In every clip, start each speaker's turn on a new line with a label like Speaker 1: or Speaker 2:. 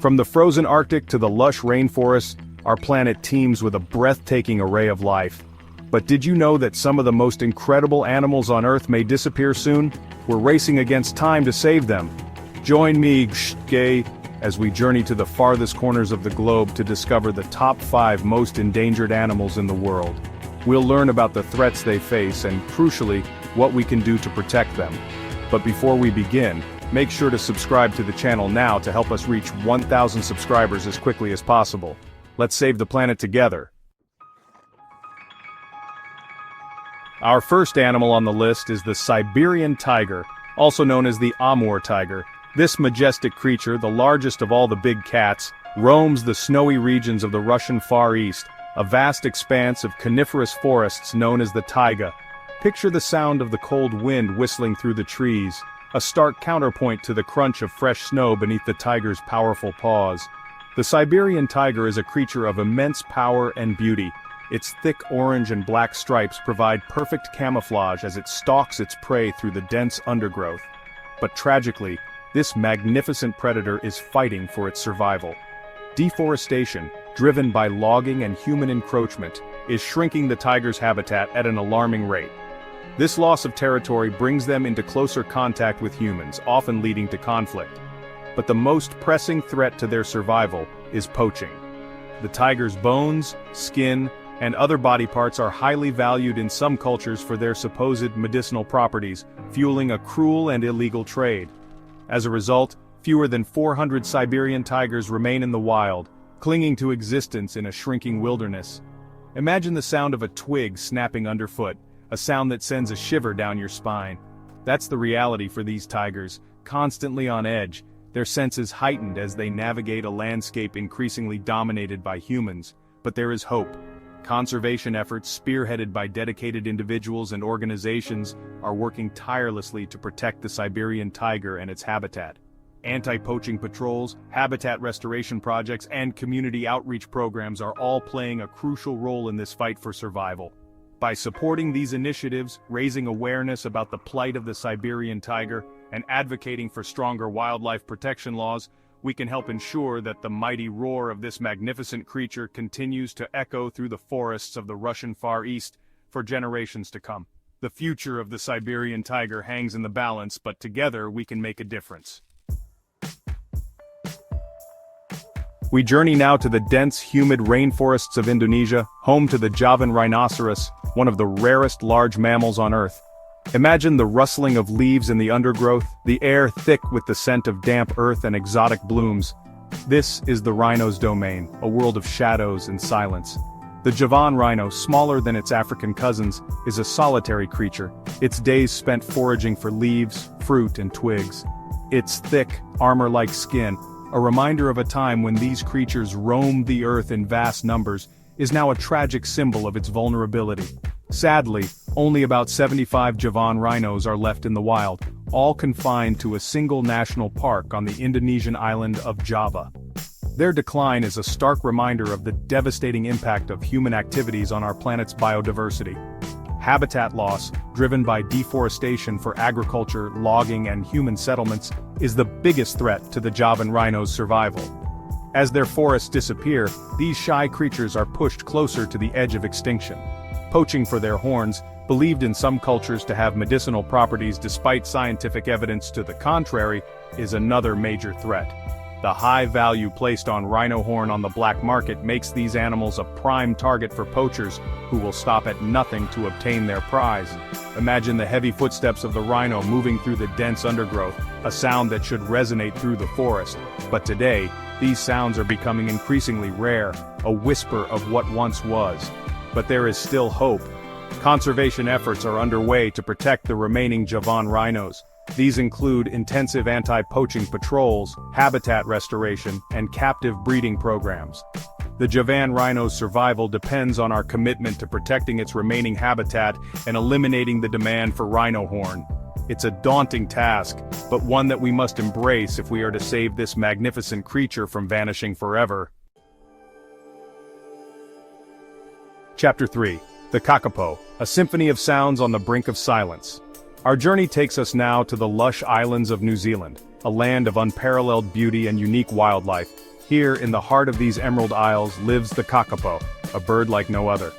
Speaker 1: From the frozen Arctic to the lush rainforests, our planet teems with a breathtaking array of life. But did you know that some of the most incredible animals on Earth may disappear soon? We're racing against time to save them. Join me, Gay, as we journey to the farthest corners of the globe to discover the top 5 most endangered animals in the world. We'll learn about the threats they face and, crucially, what we can do to protect them. But before we begin, make sure to subscribe to the channel now to help us reach 1,000 subscribers as quickly as possible. Let's save the planet together. Our first animal on the list is the Siberian tiger, also known as the Amur tiger. This majestic creature, the largest of all the big cats, roams the snowy regions of the Russian Far East, a vast expanse of coniferous forests known as the Taiga. Picture the sound of the cold wind whistling through the trees, a stark counterpoint to the crunch of fresh snow beneath the tiger's powerful paws. The Siberian tiger is a creature of immense power and beauty. Its thick orange and black stripes provide perfect camouflage as it stalks its prey through the dense undergrowth. But tragically, this magnificent predator is fighting for its survival. Deforestation, driven by logging and human encroachment, is shrinking the tiger's habitat at an alarming rate. This loss of territory brings them into closer contact with humans, often leading to conflict. But the most pressing threat to their survival is poaching. The tiger's bones, skin, and other body parts are highly valued in some cultures for their supposed medicinal properties, fueling a cruel and illegal trade. As a result, fewer than 400 Siberian tigers remain in the wild, clinging to existence in a shrinking wilderness. Imagine the sound of a twig snapping underfoot, a sound that sends a shiver down your spine. That's the reality for these tigers, constantly on edge, their senses heightened as they navigate a landscape increasingly dominated by humans. But there is hope. Conservation efforts, spearheaded by dedicated individuals and organizations, are working tirelessly to protect the Siberian tiger and its habitat. Anti-poaching patrols, habitat restoration projects, and community outreach programs are all playing a crucial role in this fight for survival. By supporting these initiatives, raising awareness about the plight of the Siberian tiger, and advocating for stronger wildlife protection laws, we can help ensure that the mighty roar of this magnificent creature continues to echo through the forests of the Russian Far East for generations to come. The future of the Siberian tiger hangs in the balance, but together we can make a difference. We journey now to the dense, humid rainforests of Indonesia, home to the Javan rhinoceros, one of the rarest large mammals on Earth. Imagine the rustling of leaves in the undergrowth, the air thick with the scent of damp earth and exotic blooms. This is the rhino's domain, a world of shadows and silence. The Javan rhino, smaller than its African cousins, is a solitary creature, its days spent foraging for leaves, fruit, and twigs. Its thick, armor-like skin, a reminder of a time when these creatures roamed the earth in vast numbers, is now a tragic symbol of its vulnerability. Sadly, only about 75 Javan rhinos are left in the wild, all confined to a single national park on the Indonesian island of Java. Their decline is a stark reminder of the devastating impact of human activities on our planet's biodiversity. Habitat loss, driven by deforestation for agriculture, logging, and human settlements, is the biggest threat to the Javan rhino's survival. As their forests disappear, these shy creatures are pushed closer to the edge of extinction. Poaching for their horns, believed in some cultures to have medicinal properties despite scientific evidence to the contrary, is another major threat. The high value placed on rhino horn on the black market makes these animals a prime target for poachers who will stop at nothing to obtain their prize. Imagine the heavy footsteps of the rhino moving through the dense undergrowth, a sound that should resonate through the forest. But today, these sounds are becoming increasingly rare, a whisper of what once was. But there is still hope. Conservation efforts are underway to protect the remaining Javan rhinos. These include intensive anti-poaching patrols, habitat restoration, and captive breeding programs. The Javan rhino's survival depends on our commitment to protecting its remaining habitat and eliminating the demand for rhino horn. It's a daunting task, but one that we must embrace if we are to save this magnificent creature from vanishing forever. Chapter 3. The Kakapo, a symphony of sounds on the brink of silence. Our journey takes us now to the lush islands of New Zealand, a land of unparalleled beauty and unique wildlife. Here, in the heart of these Emerald Isles, lives the kakapo, a bird like no other.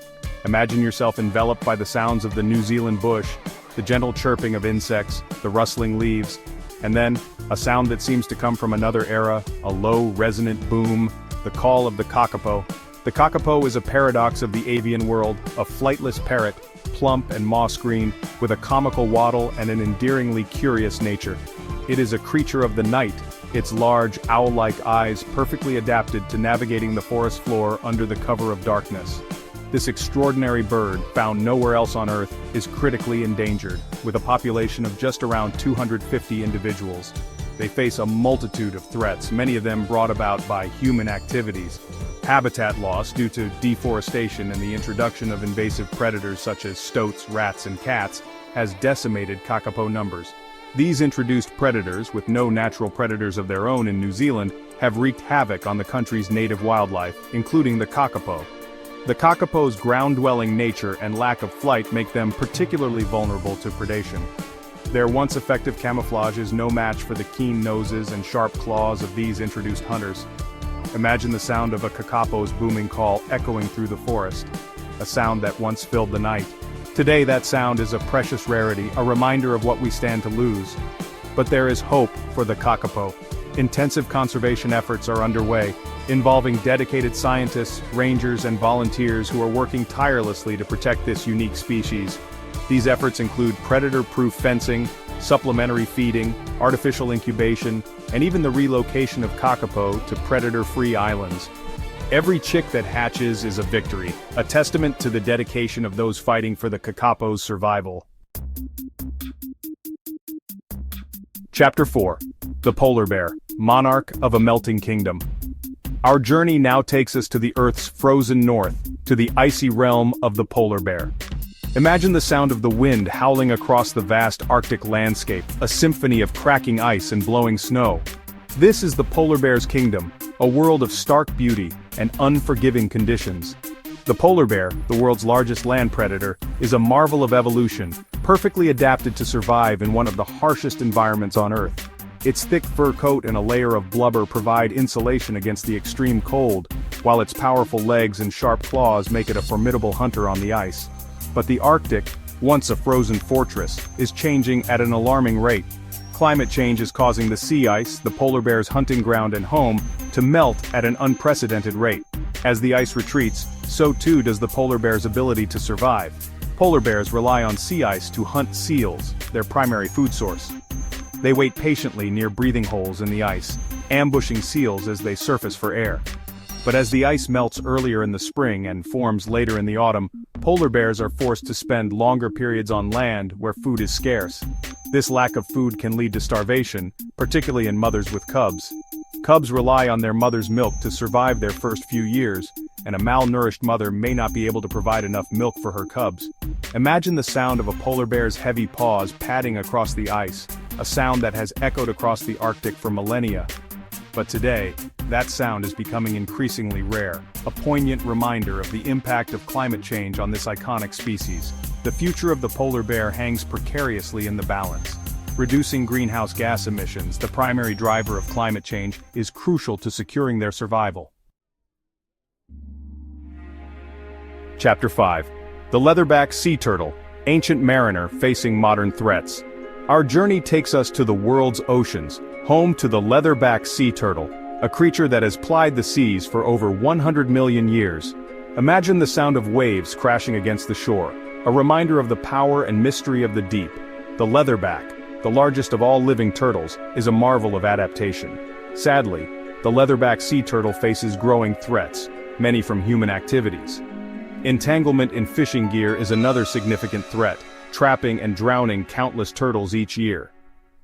Speaker 1: Imagine yourself enveloped by the sounds of the New Zealand bush, the gentle chirping of insects, the rustling leaves, and then, a sound that seems to come from another era, a low, resonant boom, the call of the kakapo. The kakapo is a paradox of the avian world, a flightless parrot, plump and moss-green, with a comical waddle and an endearingly curious nature. It is a creature of the night, its large, owl-like eyes perfectly adapted to navigating the forest floor under the cover of darkness. This extraordinary bird, found nowhere else on Earth, is critically endangered, with a population of just around 250 individuals. They face a multitude of threats, many of them brought about by human activities. Habitat loss due to deforestation and the introduction of invasive predators such as stoats, rats, and cats has decimated kakapo numbers. These introduced predators, with no natural predators of their own in New Zealand, have wreaked havoc on the country's native wildlife, including the kakapo. The kakapo's ground-dwelling nature and lack of flight make them particularly vulnerable to predation. Their once effective camouflage is no match for the keen noses and sharp claws of these introduced hunters. Imagine the sound of a kakapo's booming call echoing through the forest, a sound that once filled the night. Today that sound is a precious rarity, a reminder of what we stand to lose. But there is hope for the kakapo. Intensive conservation efforts are underway, involving dedicated scientists, rangers, and volunteers who are working tirelessly to protect this unique species. These efforts include predator-proof fencing, supplementary feeding, artificial incubation, and even the relocation of kakapo to predator-free islands. Every chick that hatches is a victory, a testament to the dedication of those fighting for the kakapo's survival. Chapter 4. The Polar Bear, Monarch of a Melting Kingdom. Our journey now takes us to the Earth's frozen north, to the icy realm of the polar bear. Imagine the sound of the wind howling across the vast Arctic landscape, a symphony of cracking ice and blowing snow. This is the polar bear's kingdom, a world of stark beauty and unforgiving conditions. The polar bear, the world's largest land predator, is a marvel of evolution, perfectly adapted to survive in one of the harshest environments on Earth. Its thick fur coat and a layer of blubber provide insulation against the extreme cold, while its powerful legs and sharp claws make it a formidable hunter on the ice. But the Arctic, once a frozen fortress, is changing at an alarming rate. Climate change is causing the sea ice, the polar bear's hunting ground and home, to melt at an unprecedented rate. As the ice retreats, so too does the polar bear's ability to survive. Polar bears rely on sea ice to hunt seals, their primary food source. They wait patiently near breathing holes in the ice, ambushing seals as they surface for air. But as the ice melts earlier in the spring and forms later in the autumn, polar bears are forced to spend longer periods on land where food is scarce. This lack of food can lead to starvation, particularly in mothers with cubs. Cubs rely on their mother's milk to survive their first few years, and a malnourished mother may not be able to provide enough milk for her cubs. Imagine the sound of a polar bear's heavy paws padding across the ice, a sound that has echoed across the Arctic for millennia. But today, that sound is becoming increasingly rare, a poignant reminder of the impact of climate change on this iconic species. The future of the polar bear hangs precariously in the balance. Reducing greenhouse gas emissions, the primary driver of climate change, is crucial to securing their survival. Chapter 5. The Leatherback Sea Turtle, Ancient Mariner Facing Modern Threats. Our journey takes us to the world's oceans, home to the Leatherback Sea Turtle, a creature that has plied the seas for over 100 million years. Imagine the sound of waves crashing against the shore, a reminder of the power and mystery of the deep. The leatherback, the largest of all living turtles, is a marvel of adaptation. Sadly, the leatherback sea turtle faces growing threats, many from human activities. Entanglement in fishing gear is another significant threat, trapping and drowning countless turtles each year.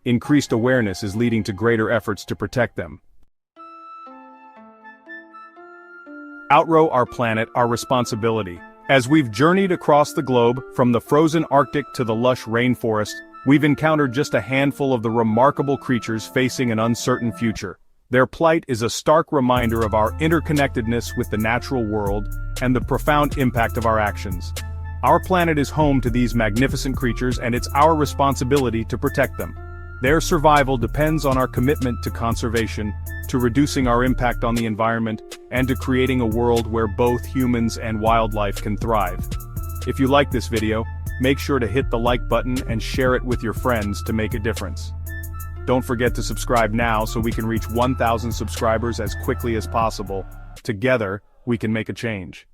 Speaker 1: Increased awareness is leading to greater efforts to protect them. Outrow our planet, our responsibility. As we've journeyed across the globe, from the frozen Arctic to the lush rainforest, we've encountered just a handful of the remarkable creatures facing an uncertain future. Their plight is a stark reminder of our interconnectedness with the natural world and the profound impact of our actions. Our planet is home to these magnificent creatures and it's our responsibility to protect them. Their survival depends on our commitment to conservation, to reducing our impact on the environment, and to creating a world where both humans and wildlife can thrive. If you like this video, make sure to hit the like button and share it with your friends to make a difference. Don't forget to subscribe now so we can reach 1,000 subscribers as quickly as possible. Together, we can make a change.